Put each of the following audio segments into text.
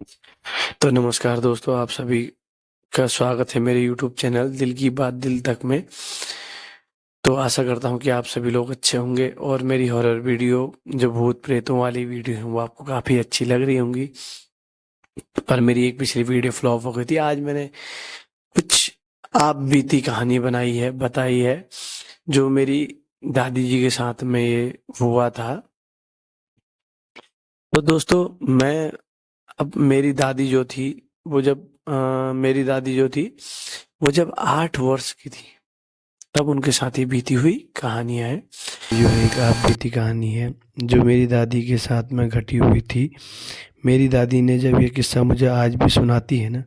तो नमस्कार दोस्तों, आप सभी का स्वागत है मेरे यूट्यूब चैनल दिल की बात दिल तक में। तो आशा करता हूँ कि आप सभी लोग अच्छे होंगे और मेरी हॉरर वीडियो जो भूत प्रेतों वाली वीडियो है वो आपको काफ़ी अच्छी लग रही होंगी। पर मेरी एक पिछली वीडियो फ्लॉप हो गई थी। आज मैंने कुछ आप बीती कहानी बताई है जो मेरी दादी जी के साथ में ये हुआ था। तो दोस्तों, मैं अब मेरी दादी जो थी वो जब मेरी दादी जो थी वो जब 8 वर्ष की थी तब उनके साथ ये बीती हुई कहानियाँ हैं। जो एक आप बीती कहानी है जो मेरी दादी के साथ में घटी हुई थी। मेरी दादी ने जब ये किस्सा मुझे आज भी सुनाती है ना,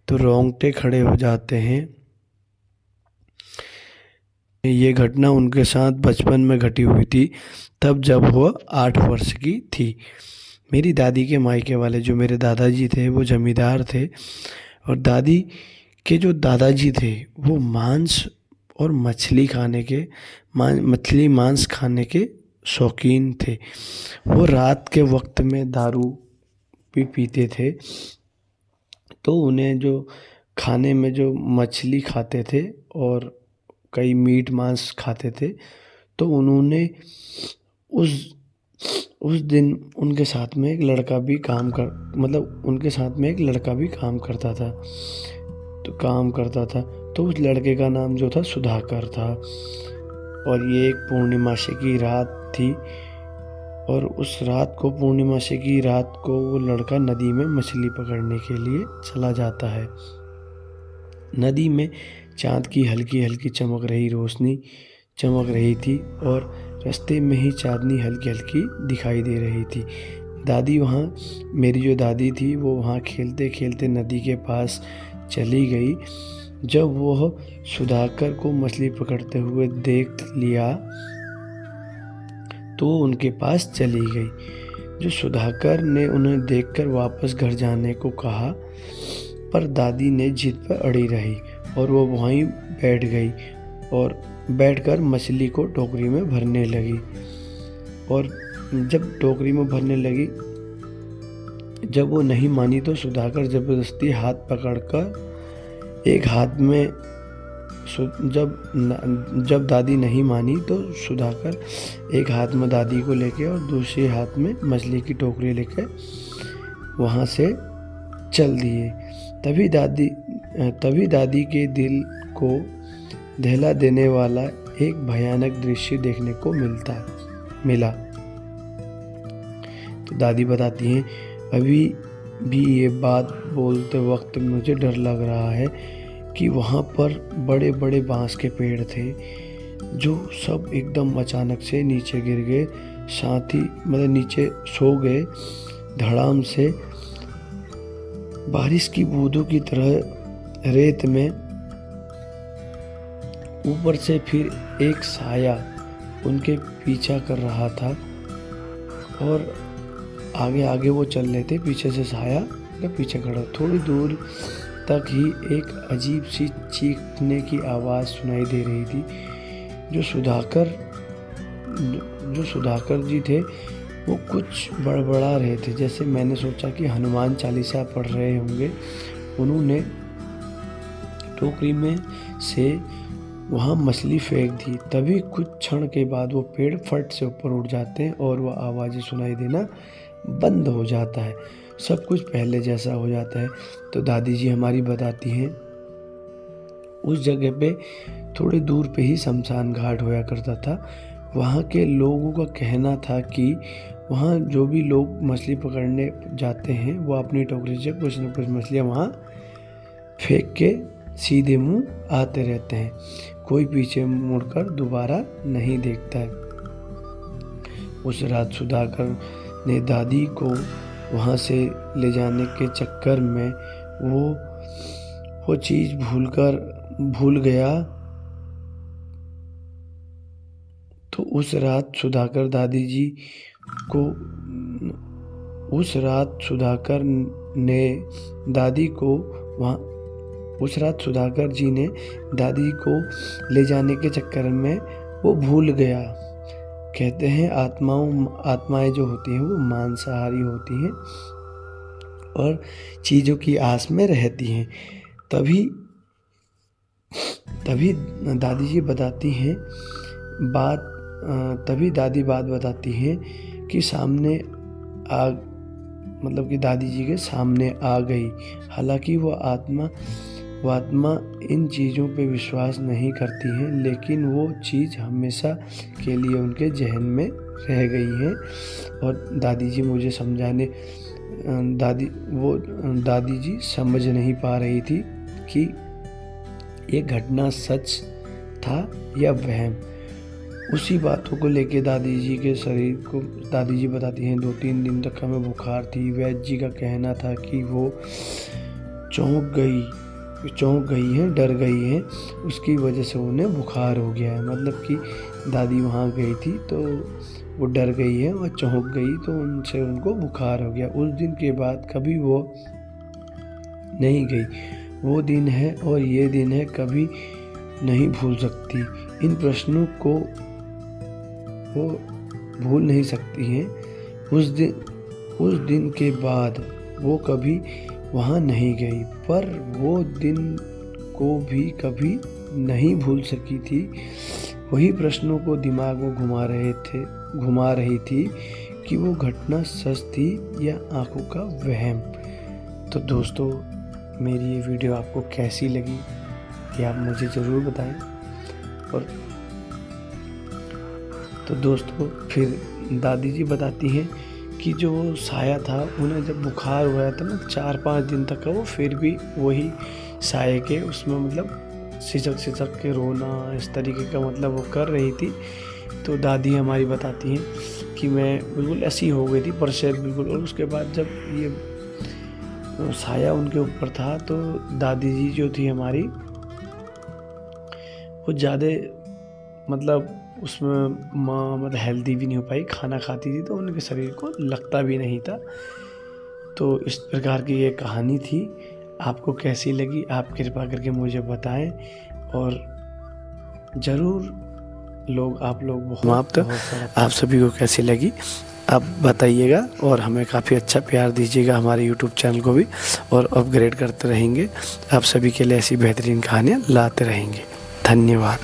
तो रोंगटे खड़े हो जाते हैं। ये घटना उनके साथ बचपन में घटी हुई थी, तब जब वो 8 वर्ष की थी। मेरी दादी के मायके वाले जो मेरे दादाजी थे वो जमींदार थे, और दादी के जो दादाजी थे वो मांस और मछली मांस खाने के शौकीन थे। वो रात के वक्त में दारू भी पीते थे, तो उन्हें जो खाने में जो मछली खाते थे और कई मीट मांस खाते थे, तो उन्होंने उस उस दिन उनके साथ में एक लड़का भी उनके साथ में एक लड़का भी काम करता था। तो उस लड़के का नाम जो था सुधाकर था, और ये एक पूर्णिमासी की रात थी। और उस पूर्णिमासी की रात को वो लड़का नदी में मछली पकड़ने के लिए चला जाता है। नदी में चाँद की हल्की हल्की रोशनी चमक रही थी, और रास्ते में ही चांदनी हल्की हल्की दिखाई दे रही थी। मेरी जो दादी थी वो वहाँ खेलते खेलते नदी के पास चली गई। जब वह सुधाकर को मछली पकड़ते हुए देख लिया तो उनके पास चली गई। जो सुधाकर ने उन्हें देखकर वापस घर जाने को कहा, पर दादी ने जिद पर अड़ी रही और वो वहीं बैठ गई और बैठकर मछली को टोकरी में भरने लगी। और जब टोकरी में भरने लगी, जब वो नहीं मानी तो सुधाकर जबरदस्ती हाथ पकड़कर एक हाथ में जब दादी नहीं मानी तो सुधाकर एक हाथ में दादी को लेके और दूसरे हाथ में मछली की टोकरी लेकर वहाँ से चल दिए। तभी दादी के दिल को दहला देने वाला एक भयानक दृश्य देखने को मिला। तो दादी बताती हैं, अभी भी ये बात बोलते वक्त मुझे डर लग रहा है कि वहाँ पर बड़े बड़े बांस के पेड़ थे जो सब एकदम अचानक से नीचे गिर गए। साथ ही नीचे सो गए धड़ाम से, बारिश की बूंदों की तरह रेत में। ऊपर से फिर एक साया उनके पीछा कर रहा था, और आगे आगे वो चल रहे थे, पीछे से साया का पीछे खड़ा। थोड़ी दूर तक ही एक अजीब सी चीखने की आवाज़ सुनाई दे रही थी। जो सुधाकर जी थे वो कुछ बड़बड़ा रहे थे, जैसे मैंने सोचा कि हनुमान चालीसा पढ़ रहे होंगे। उन्होंने टोकरी में से वहाँ मछली फेंक दी। तभी कुछ क्षण के बाद वो पेड़ फट से ऊपर उड़ जाते हैं और वह आवाज़ें सुनाई देना बंद हो जाता है। सब कुछ पहले जैसा हो जाता है। तो दादी जी हमारी बताती हैं, उस जगह पे थोड़ी दूर पे ही शमशान घाट होया करता था। वहाँ के लोगों का कहना था कि वहाँ जो भी लोग मछली पकड़ने जाते हैं वो अपनी टोकरी से कुछ न कुछ मछलियाँ वहाँ फेंक के सीधे मुंह आते रहते हैं। कोई पीछे मुड़कर दोबारा नहीं देखता है। उस रात सुधाकर ने दादी को वहाँ से ले जाने के चक्कर में वो चीज़ भूल गया। तो उस रात सुधाकर जी ने दादी को ले जाने के चक्कर में वो भूल गया। कहते हैं आत्माएं जो होती हैं वो मांसाहारी होती हैं, और चीज़ों की आस में रहती हैं। तभी दादी जी बताती हैं तभी दादी बात बताती हैं कि सामने मतलब कि दादी जी के सामने आ गई। हालांकि वो आत्मा इन चीज़ों पे विश्वास नहीं करती हैं, लेकिन वो चीज़ हमेशा के लिए उनके जहन में रह गई है। और दादी जी मुझे समझाने दादी जी समझ नहीं पा रही थी कि ये घटना सच था या वहम। उसी बातों को लेके दादी जी के शरीर को दादी जी बताती हैं 2-3 दिन तक हमें बुखार थी। वैद्य जी का कहना था कि वो चौंक गई हैं, डर गई हैं, उसकी वजह से उन्हें बुखार हो गया है। मतलब कि दादी वहाँ गई थी तो वो डर गई है और चौंक गई तो उनको बुखार हो गया। उस दिन के बाद कभी वो नहीं गई। वो दिन है और ये दिन है, कभी नहीं भूल सकती। इन प्रश्नों को वो भूल नहीं सकती हैं। उस दिन के बाद वो कभी वहाँ नहीं गई, पर वो दिन को भी कभी नहीं भूल सकी थी। वही प्रश्नों को दिमाग में घुमा रही थी कि वो घटना सच थी या आंखों का वहम। तो दोस्तों, मेरी ये वीडियो आपको कैसी लगी ये आप मुझे ज़रूर बताएं। और तो दोस्तों, फिर दादी जी बताती हैं कि जो साया था उन्हें जब बुखार हुआ था ना 4-5 दिन तक का, वो फिर भी वही साये के उसमें मतलब सिसक के रोना इस तरीके का मतलब वो कर रही थी। तो दादी हमारी बताती हैं कि मैं बिल्कुल ऐसी हो गई थी परसेंट बिल्कुल। और उसके बाद जब ये साया उनके ऊपर था तो दादी जी जो थी हमारी वो ज़्यादा मतलब उसमें मतलब हेल्दी भी नहीं हो पाई, खाना खाती थी तो उनके शरीर को लगता भी नहीं था। तो इस प्रकार की ये कहानी थी। आपको कैसी लगी आप कृपा करके मुझे बताएं। और ज़रूर आप लोग समाप्त आप सभी को कैसी लगी आप बताइएगा। और हमें काफ़ी अच्छा प्यार दीजिएगा हमारे YouTube चैनल को भी, और अपग्रेड करते रहेंगे। आप सभी के लिए ऐसी बेहतरीन कहानियाँ लाते रहेंगे। धन्यवाद।